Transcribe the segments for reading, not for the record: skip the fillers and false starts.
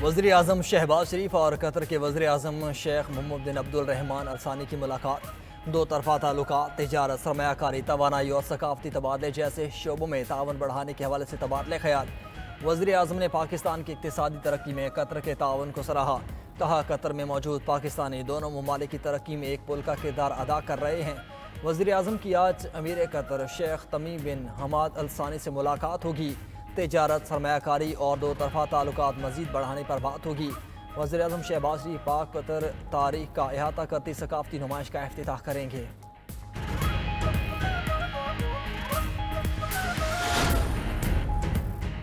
वज़ीर आज़म शहबाज शरीफ और कतर के वज़ीर आज़म शेख मोहम्मद बिन अब्दुल रहमान अल सानी की मुलाकात। दो तरफ़ा ताल्लुकात, तिजारत, सरमायाकारी, तवानाई और सकाफ़ती तबादले जैसे शोबों में तावन बढ़ाने के हवाले से तबादले ख्याल। वज़ीर आज़म ने पाकिस्तान की इक़्तिसादी तरक्की में कतर के तावन को सराहा। कहा, कतर में मौजूद पाकिस्तानी दोनों ममालिक की तरक्की में एक पुल का किरदार अदा कर रहे हैं। वज़ीर आज़म की आज अमीर कतर शेख तमीम बिन हमाद अल सानी से मुलाकात होगी। तिजारत, सरमायाकारी और दो तरफ़ा ताल्लुकात मज़ीद बढ़ाने पर बात होगी। वज़ीर आज़म शहबाज शरीफ पाक कतर तारीख का अहाता करती सकाफ़ती नुमाइश का इफ्तिताह करेंगे।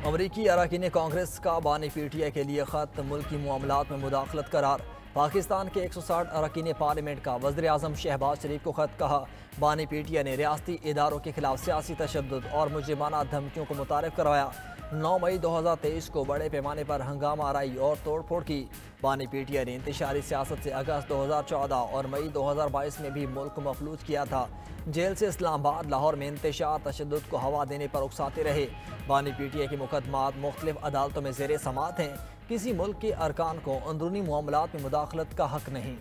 अमरीकी अरकान कांग्रेस का बानी PTI के लिए ख़त, मुल्की मामलात में मुदाखलत करार। पाकिस्तान के 160 अरकान पार्लियामेंट का वज़ीर आज़म शहबाज शरीफ को ख़त। कहा, बानी PTI ने रियासती इदारों के खिलाफ सियासी तशद्दुद और मुजरिमाना धमकियों को मुतारिफ करवाया। 9 मई 2023 को बड़े पैमाने पर हंगामा आराई और तोड़ फोड़ की। बानी PTI ने इंतशारी सियासत से अगस्त 2014 और मई 2022 में भी मुल्क को मफलूज किया था। जेल से इस्लामाबाद, लाहौर में इंतशार तशद्दुद को हवा देने पर उकसाते रहे। बानी PTI के मुकदमात मुख्तलिफ अदालतों में ज़ेर समाअत हैं। किसी मुल्क के अरकान को अंदरूनी मामलात में मुदाखलत का हक नहीं।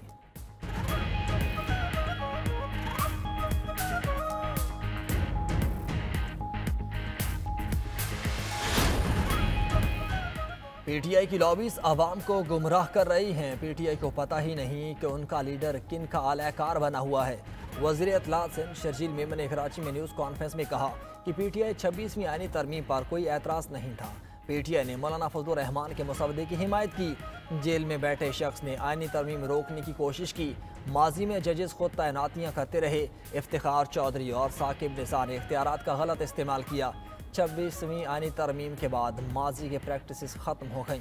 PTI की लॉबीज आवाम को गुमराह कर रही हैं। PTI को पता ही नहीं कि उनका लीडर किन का आलाकार बना हुआ है। वज़ीर इत्तलात सिंध शर्जील मेमन ने कराची में न्यूज़ कॉन्फ्रेंस में कहा कि PTI 26वीं आईनी तरमीम पर कोई एतराज़ नहीं था। PTI ने मौलाना फजलुर रहमान के मसवदे की हिमायत की। जेल में बैठे शख्स ने आईनी तरमीम रोकने की कोशिश की। माजी में जजेस खुद तैनातियाँ करते रहे। इफ्तिखार चौधरी और साकिब निसार ने इख्तियारात का गलत इस्तेमाल किया। 26वीं आईनी तरमीम के बाद माजी के प्रैक्टिसेस ख़त्म हो गईं।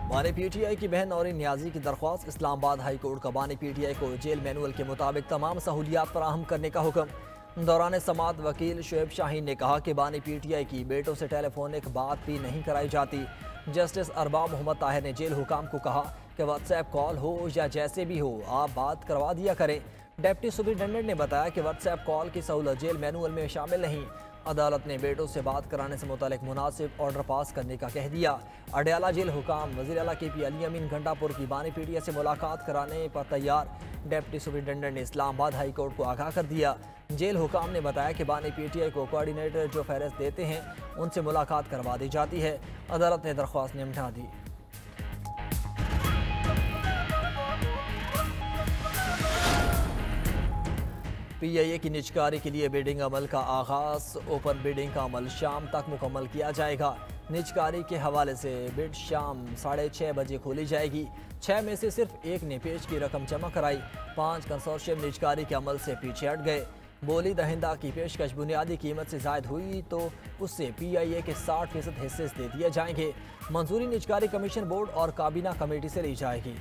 बानी PTI की बहन नौरीन नियाजी की दरख्वास्त। इस्लामाबाद हाई कोर्ट का बानी PTI को जेल मैनुअल के मुताबिक तमाम सहूलियात फराहम करने का हुक्म। दौरान समाअत वकील शुएब शाहीन ने कहा कि बानी PTI की बेटों से टेलीफोनिक बात भी नहीं कराई जाती। जस्टिस अरबाब मोहम्मद ताहिर ने जेल हुकाम को कहा कि व्हाट्सएप कॉल हो या जैसे भी हो, आप बात करवा दिया करें। डिप्टी सुपरिटेंडेंट ने बताया कि व्हाट्सएप कॉल की सहूलत जेल मैनुअल में शामिल नहीं। अदालत ने बेटों से बात कराने से मुतालिक मुनासिब ऑर्डर पास करने का कह दिया। अडयाला जेल हुकाम वज़ीर आला KP अली अमीन घंटापुर की बानी PTI से मुलाकात कराने पर तैयार। डिप्टी सुपरिटेंडेंट ने इस्लामाबाद हाई कोर्ट को आगाह कर दिया। जेल हुकाम ने बताया कि बानी PTI को कोऑर्डिनेटर जो फहरिस्त देते हैं उनसे मुलाकात करवा दी जाती है। अदालत ने दरख्वास्त निपटा दी। PIA की निजकारी के लिए बिडिंग अमल का आगाज़। ओपन बिडिंग का अमल शाम तक मुकम्मल किया जाएगा। निजकारी के हवाले से बिड शाम 6:30 बजे खोली जाएगी। 6 में से सिर्फ एक ने पेश की रकम जमा कराई। 5 कंसोर्शियम निजकारी के अमल से पीछे हट गए। बोली दहिंदा की पेशकश बुनियादी कीमत से ज़ायद हुई तो उससे PIA के 60% हिस्से दे दिए जाएंगे। मंजूरी निजकारी कमीशन बोर्ड और काबीना कमेटी से ली जाएगी।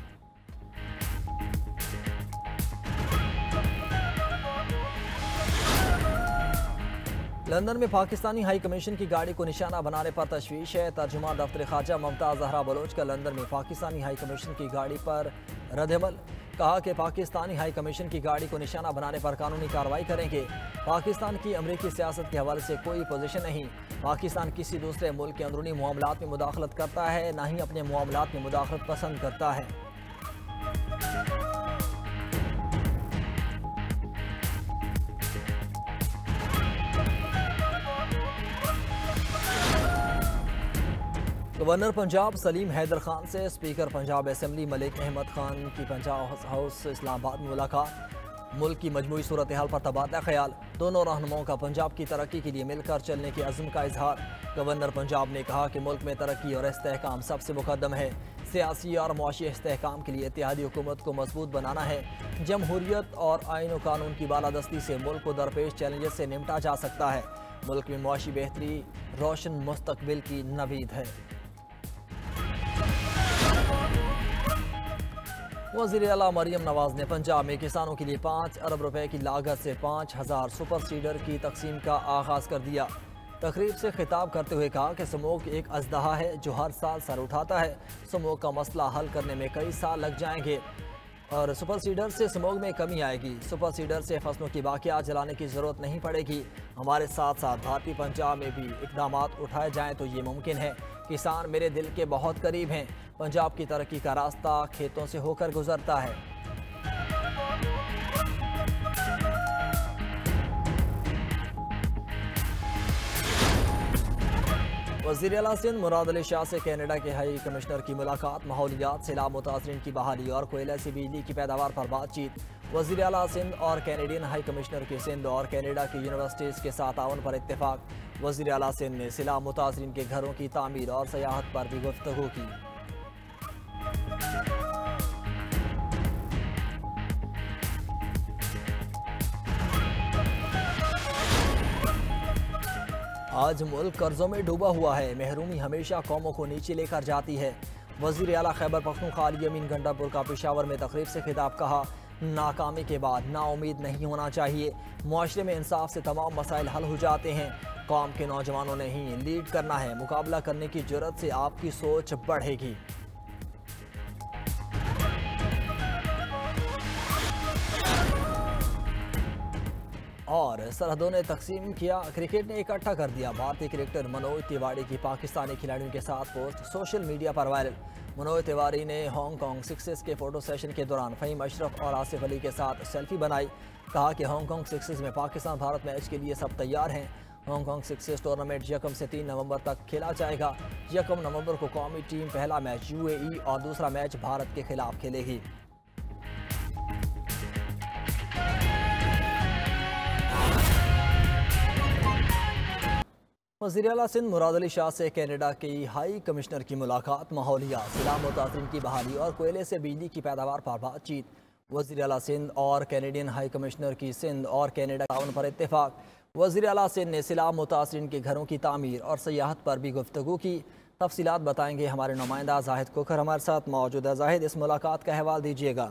लंदन में पाकिस्तानी हाई कमीशन की गाड़ी को निशाना बनाने पर तशवीश है। तर्जुमा दफ्तर खारजा मुमताज़ जहरा बलोच का लंदन में पाकिस्तानी हाई कमीशन की गाड़ी पर रद्दअमल। कहा कि पाकिस्तानी हाई कमीशन की गाड़ी को निशाना बनाने पर कानूनी कार्रवाई करेंगे। पाकिस्तान की अमरीकी सियासत के हवाले से कोई पोजीशन नहीं। पाकिस्तान किसी दूसरे मुल्क के अंदरूनी मामलात में मुदाखलत करता है, ना ही अपने मामलात में मुदाखलत पसंद करता है। गवर्नर पंजाब सलीम हैदर खान से स्पीकर पंजाब असम्बली मलिक अहमद खान की पंजाब हाउस इस्लामाबाद में मुलाकात। मुल्क की मजमूई सूरत हाल पर तबादला ख्याल। दोनों रहनुमाओं का पंजाब की तरक्की के लिए मिलकर चलने के अज़्म का इजहार। गवर्नर पंजाब ने कहा कि मुल्क में तरक्की और इस्तेहकाम सबसे मुकद्दम है। सियासी और मुआशी इस्तेहकाम के लिए इत्तेहादी हुकूमत को मजबूत बनाना है। जमहूरियत और आइन व कानून की बालादस्ती से मुल्क को दरपेश चैलेंजेस से निपटा जा सकता है। मुल्क में मुआशी बेहतरी रोशन मुस्तकबिल की नवीद है। वज़ीर आला मरियम नवाज ने पंजाब में किसानों के लिए 5 अरब रुपए की लागत से 5000 सुपर सीडर की तकसीम का आगाज़ कर दिया। तकरीब से खिताब करते हुए कहा कि स्मोक एक अजदहा है जो हर साल सर उठाता है। स्मोक का मसला हल करने में कई साल लग जाएंगे। और सुपर सीडर से स्मोग में कमी आएगी। सुपर सीडर से फसलों की बाकियात जलाने की ज़रूरत नहीं पड़ेगी। हमारे साथ साथ भारतीय पंजाब में भी इकदाम उठाए जाएं तो ये मुमकिन है। किसान मेरे दिल के बहुत करीब हैं। पंजाब की तरक्की का रास्ता खेतों से होकर गुजरता है। वज़ीर आला सिंध मुराद अली शाह से कनाडा के हाई कमिश्नर की मुलाकात। माहौलियात, सैलाब मुतासरीन की बहाली और कोयले से बिजली की पैदावार पर बातचीत। वज़ीर आला सिंध और कैनेडियन हाई कमिश्नर के सिंध और कनाडा की यूनिवर्सिटीज़ के साथ ताउन पर इत्तेफाक। वज़ीर आला सिंध ने सैलाब मुतासरीन के घरों की तामीर और सयाहत पर भी गुफ्तगू की। आज मुल्क कर्जों में डूबा हुआ है। महरूमी हमेशा कौमों को नीचे लेकर जाती है। वज़ीर आला खैबर पख्तूनख्वा अली यमीन गंडापुर का पेशावर में तकरीब से खिताब। कहा, नाकामी के बाद नाउमीद नहीं होना चाहिए। मुआशरे में इंसाफ से तमाम मसाइल हल हो जाते हैं। कौम के नौजवानों ने ही लीड करना है। मुकाबला करने की जुर्रत से आपकी सोच बढ़ेगी। और सरहदों ने तकसीम किया, क्रिकेट ने इकट्ठा कर दिया। भारतीय क्रिकेटर मनोज तिवारी की पाकिस्तानी खिलाड़ियों के साथ पोस्ट सोशल मीडिया पर वायरल। मनोज तिवारी ने हांगकांग सिक्सेस के फोटो सेशन के दौरान फ़हीम अशरफ और आसिफ अली के साथ सेल्फी बनाई। कहा कि हांगकांग सिक्सेस में पाकिस्तान भारत मैच के लिए सब तैयार हैं। हांगकांग सिक्सेस टूर्नामेंट 1 से 3 नवंबर तक खेला जाएगा। 1 नवंबर को कौमी टीम पहला मैच UAE और दूसरा मैच भारत के खिलाफ खेलेगी। वज़ीर आला सिंध मुराद अली शाह से कनाडा की हाई कमिश्नर की मुलाकात। माहौलियात, सैलाब मुतासरीन की बहाली और कोयले से बिजली की पैदावार पर बातचीत। वज़ीर आला सिंध और कैनेडियन हाई कमिश्नर की सिंध और कनाडा ताउन पर इत्तेफाक। वज़ीर आला सिंध ने सैलाब मुतासरीन के घरों की तामीर और सयाहत पर भी गुफ्तगू की। तफसीलात बताएंगे हमारे नुमाइंदा जाहिद कोकर हमारे साथ मौजूद है। जाहिद, इस मुलाकात का अहवाल दीजिएगा।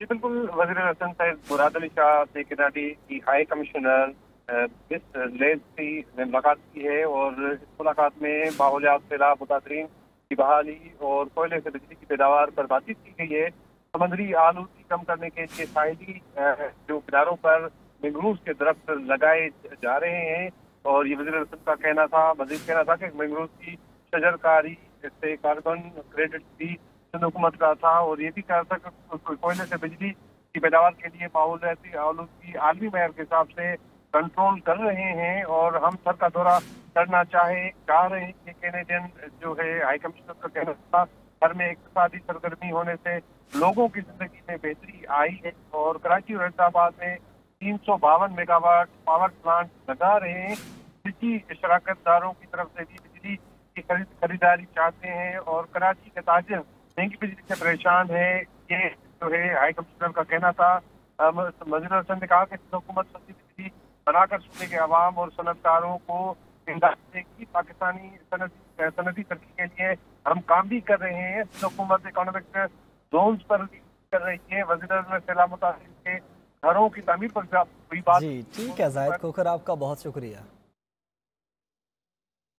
जी बिल्कुल, वज़ीर आला सिंध सैयद मुराद अली शाह से कनाडा की हाई कमिश्नर मिस लेसी ने मुलाकात की है और इस मुलाकात में माहौलियात, सैलाब मुतासरीन की बहाली और कोयले से बिजली की पैदावार पर बातचीत की गई है। समुद्री आलूगी कम करने के लिए साहिली जो किनारों पर मैंग्रोव के दरख्त लगाए जा रहे हैं और ये वज़ीर आला सिंध का कहना था, मजीद कहना था कि मैंग्रोव की शजरकारी से कार्बन क्रेडिट भी सिंध हुकूमत का था और ये भी कहा था कि कोयले से बिजली की पैदावार के लिए माहौलियाती आलूगी आलमी मैयार के हिसाब से कंट्रोल कर रहे हैं और हम सर का दौरा करना चाह रहे हैं कि कैनेडियन जो है हाई कमिश्नर का कहना था, घर में इक्तिसादी सरगर्मी होने से लोगों की जिंदगी में बेहतरी आई है और कराची और हैदराबाद में 352 मेगावाट पावर प्लांट लगा रहे हैं। निजी शराकतदारों की तरफ से भी बिजली की खरीदारी चाहते हैं और कराची के ताजिर महंगी बिजली से परेशान है। ये जो है हाई कमिश्नर का कहना था। वज़ीर आला सिंध ने कहा कि हुकूमत सस्ती बिजली बनाकर सूबे के अवाम और सनतकारों को इमदाद देगी। पाकिस्तानी सनती तरक्की के लिए हम काम भी कर रहे हैं। हुकूमत इकोनॉमिक जोन्स पर कर रही है। वज़ीर आला सैलाब मुतासरीन के घरों की तामीर पर हुई बात। जी ठीक है जाहिद कोकर, आपका बहुत शुक्रिया।